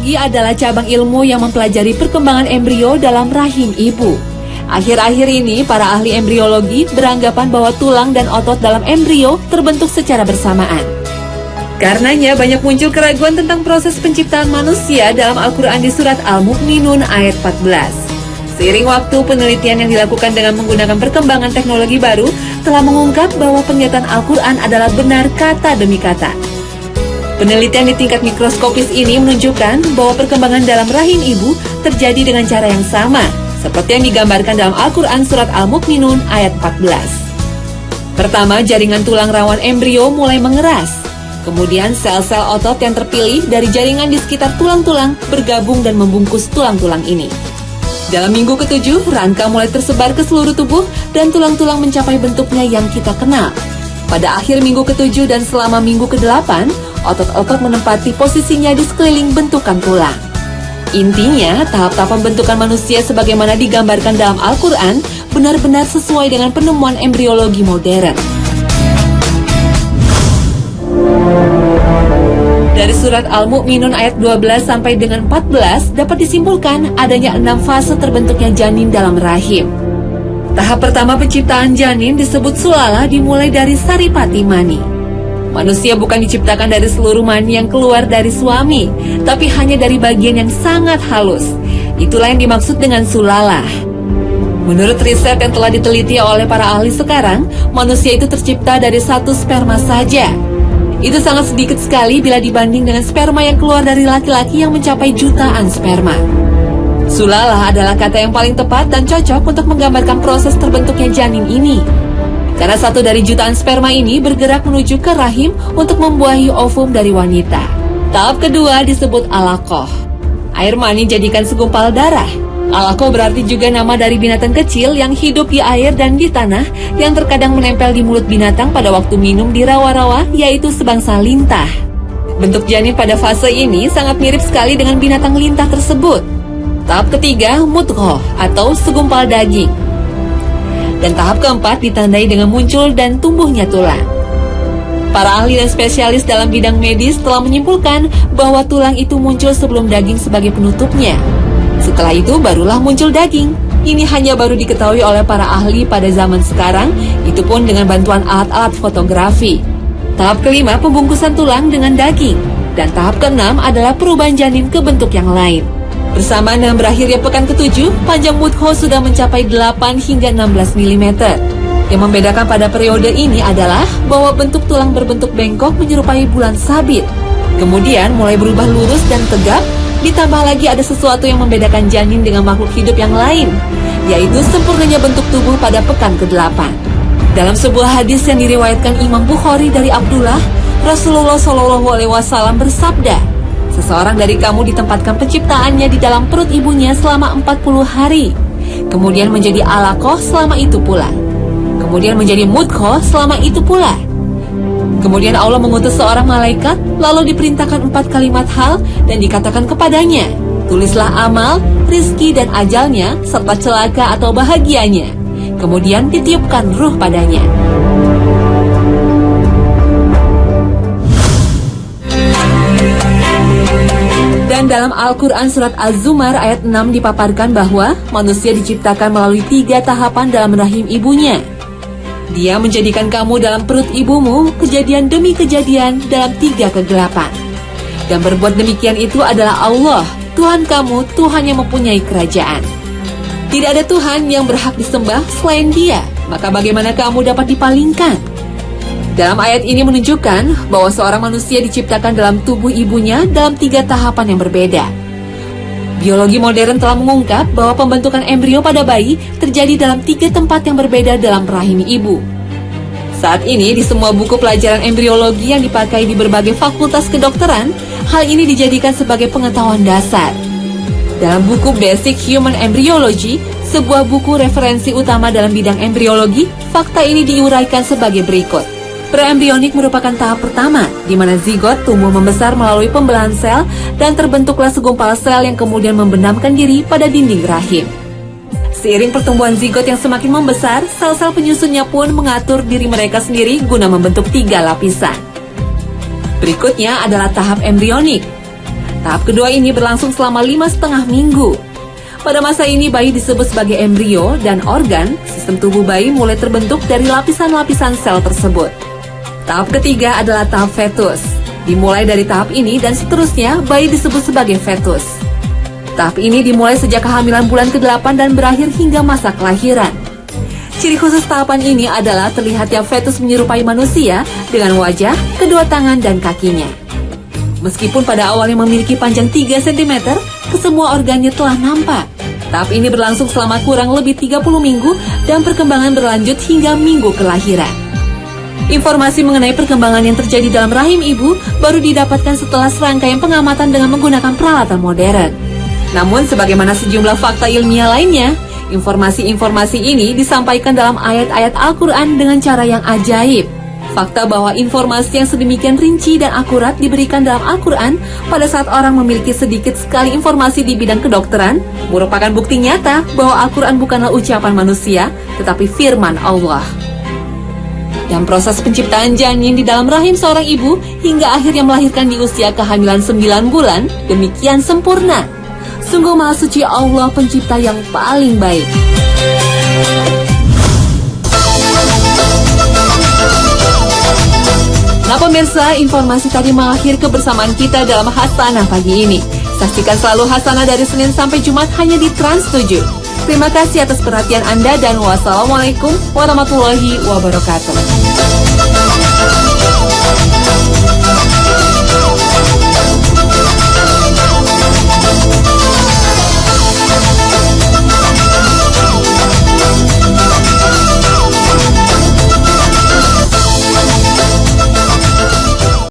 embriologi adalah cabang ilmu yang mempelajari perkembangan embrio dalam rahim ibu. Akhir-akhir ini, para ahli embriologi beranggapan bahwa tulang dan otot dalam embrio terbentuk secara bersamaan. Karenanya banyak muncul keraguan tentang proses penciptaan manusia dalam Al-Quran di surat Al-Mu'minun ayat 14. Seiring waktu, penelitian yang dilakukan dengan menggunakan perkembangan teknologi baru telah mengungkap bahwa pernyataan Al-Quran adalah benar kata demi kata. Penelitian di tingkat mikroskopis ini menunjukkan bahwa perkembangan dalam rahim ibu terjadi dengan cara yang sama, seperti yang digambarkan dalam Al-Quran surat Al-Mu'minun ayat 14. Pertama, jaringan tulang rawan embrio mulai mengeras. Kemudian sel-sel otot yang terpilih dari jaringan di sekitar tulang-tulang bergabung dan membungkus tulang-tulang ini. Dalam minggu ke-7, rangka mulai tersebar ke seluruh tubuh dan tulang-tulang mencapai bentuknya yang kita kenal. Pada akhir minggu ke-7 dan selama minggu ke-8, otot-otot menempati posisinya di sekeliling bentukan tulang. Intinya, tahap-tahap pembentukan manusia sebagaimana digambarkan dalam Al-Quran benar-benar sesuai dengan penemuan embriologi modern. Dari surat Al-Mu'minun ayat 12 sampai dengan 14 dapat disimpulkan adanya 6 fase terbentuknya janin dalam rahim. Tahap pertama penciptaan janin disebut sulala dimulai dari saripati mani. Manusia bukan diciptakan dari seluruh mani yang keluar dari suami, tapi hanya dari bagian yang sangat halus. Itulah yang dimaksud dengan sulala. Menurut riset yang telah diteliti oleh para ahli sekarang, manusia itu tercipta dari 1 sperma saja. Itu sangat sedikit sekali bila dibanding dengan sperma yang keluar dari laki-laki yang mencapai jutaan sperma. Sulala adalah kata yang paling tepat dan cocok untuk menggambarkan proses terbentuknya janin ini. Karena 1 dari jutaan sperma ini bergerak menuju ke rahim untuk membuahi ovum dari wanita. Tahap kedua disebut alaqah. Air mani jadikan segumpal darah. Alaqah berarti juga nama dari binatang kecil yang hidup di air dan di tanah, yang terkadang menempel di mulut binatang pada waktu minum di rawa-rawa, yaitu sebangsa lintah. Bentuk janin pada fase ini sangat mirip sekali dengan binatang lintah tersebut. Tahap ketiga, mudghah atau segumpal daging. Dan tahap keempat ditandai dengan muncul dan tumbuhnya tulang. Para ahli dan spesialis dalam bidang medis telah menyimpulkan bahwa tulang itu muncul sebelum daging sebagai penutupnya. Setelah itu barulah muncul daging. Ini hanya baru diketahui oleh para ahli pada zaman sekarang, itu pun dengan bantuan alat-alat fotografi. Tahap kelima, pembungkusan tulang dengan daging. Dan tahap keenam adalah perubahan janin ke bentuk yang lain. Bersamaan dengan berakhirnya pekan ke-7, panjang mudghah sudah mencapai 8 hingga 16 mm. Yang membedakan pada periode ini adalah bahwa bentuk tulang berbentuk bengkok menyerupai bulan sabit. Kemudian mulai berubah lurus dan tegap, ditambah lagi ada sesuatu yang membedakan janin dengan makhluk hidup yang lain, yaitu sempurnanya bentuk tubuh pada pekan ke-8. Dalam sebuah hadis yang diriwayatkan Imam Bukhari dari Abdullah, Rasulullah SAW bersabda, "Seseorang dari kamu ditempatkan penciptaannya di dalam perut ibunya selama 40 hari. Kemudian menjadi alaqah selama itu pula. Kemudian menjadi mudghah selama itu pula. Kemudian Allah mengutus seorang malaikat, lalu diperintahkan 4 kalimat hal dan dikatakan kepadanya, tulislah amal, rizki dan ajalnya, serta celaka atau bahagianya. Kemudian ditiupkan ruh padanya." Dan dalam Al-Quran surat Az-Zumar ayat 6 dipaparkan bahwa manusia diciptakan melalui 3 tahapan dalam rahim ibunya. Dia menjadikan kamu dalam perut ibumu kejadian demi kejadian dalam 3 kegelapan. Dan berbuat demikian itu adalah Allah, Tuhan kamu, Tuhan yang mempunyai kerajaan. Tidak ada Tuhan yang berhak disembah selain Dia, maka bagaimana kamu dapat dipalingkan? Dalam ayat ini menunjukkan bahwa seorang manusia diciptakan dalam tubuh ibunya dalam 3 tahapan yang berbeda. Biologi modern telah mengungkap bahwa pembentukan embrio pada bayi terjadi dalam 3 tempat yang berbeda dalam rahim ibu. Saat ini di semua buku pelajaran embriologi yang dipakai di berbagai fakultas kedokteran, hal ini dijadikan sebagai pengetahuan dasar. Dalam buku Basic Human Embryology, sebuah buku referensi utama dalam bidang embriologi, fakta ini diuraikan sebagai berikut. Preembrionik merupakan tahap pertama, di mana zigot tumbuh membesar melalui pembelahan sel dan terbentuklah segumpal sel yang kemudian membenamkan diri pada dinding rahim. Seiring pertumbuhan zigot yang semakin membesar, sel-sel penyusunnya pun mengatur diri mereka sendiri guna membentuk 3 lapisan. Berikutnya adalah tahap embrionik. Tahap kedua ini berlangsung selama 5,5 minggu. Pada masa ini bayi disebut sebagai embrio dan organ, sistem tubuh bayi mulai terbentuk dari lapisan-lapisan sel tersebut. Tahap ketiga adalah tahap fetus. Dimulai dari tahap ini dan seterusnya bayi disebut sebagai fetus. Tahap ini dimulai sejak kehamilan bulan ke-8 dan berakhir hingga masa kelahiran. Ciri khusus tahapan ini adalah terlihatnya fetus menyerupai manusia dengan wajah, kedua tangan, dan kakinya. Meskipun pada awalnya memiliki panjang 3 cm, kesemua organnya telah nampak. Tahap ini berlangsung selama kurang lebih 30 minggu dan perkembangan berlanjut hingga minggu kelahiran. Informasi mengenai perkembangan yang terjadi dalam rahim ibu baru didapatkan setelah serangkaian pengamatan dengan menggunakan peralatan modern. Namun sebagaimana sejumlah fakta ilmiah lainnya, informasi-informasi ini disampaikan dalam ayat-ayat Al-Quran dengan cara yang ajaib. Fakta bahwa informasi yang sedemikian rinci dan akurat diberikan dalam Al-Quran pada saat orang memiliki sedikit sekali informasi di bidang kedokteran merupakan bukti nyata bahwa Al-Quran bukanlah ucapan manusia, tetapi firman Allah. Dan proses penciptaan janin di dalam rahim seorang ibu hingga akhirnya melahirkan di usia kehamilan 9 bulan demikian sempurna. Sungguh Maha Suci Allah, pencipta yang paling baik. Nah pemirsa, informasi tadi mengakhiri kebersamaan kita dalam Hasanah pagi ini. Saksikan selalu Hasanah dari Senin sampai Jumat hanya di Trans 7. Terima kasih atas perhatian Anda dan wassalamualaikum warahmatullahi wabarakatuh.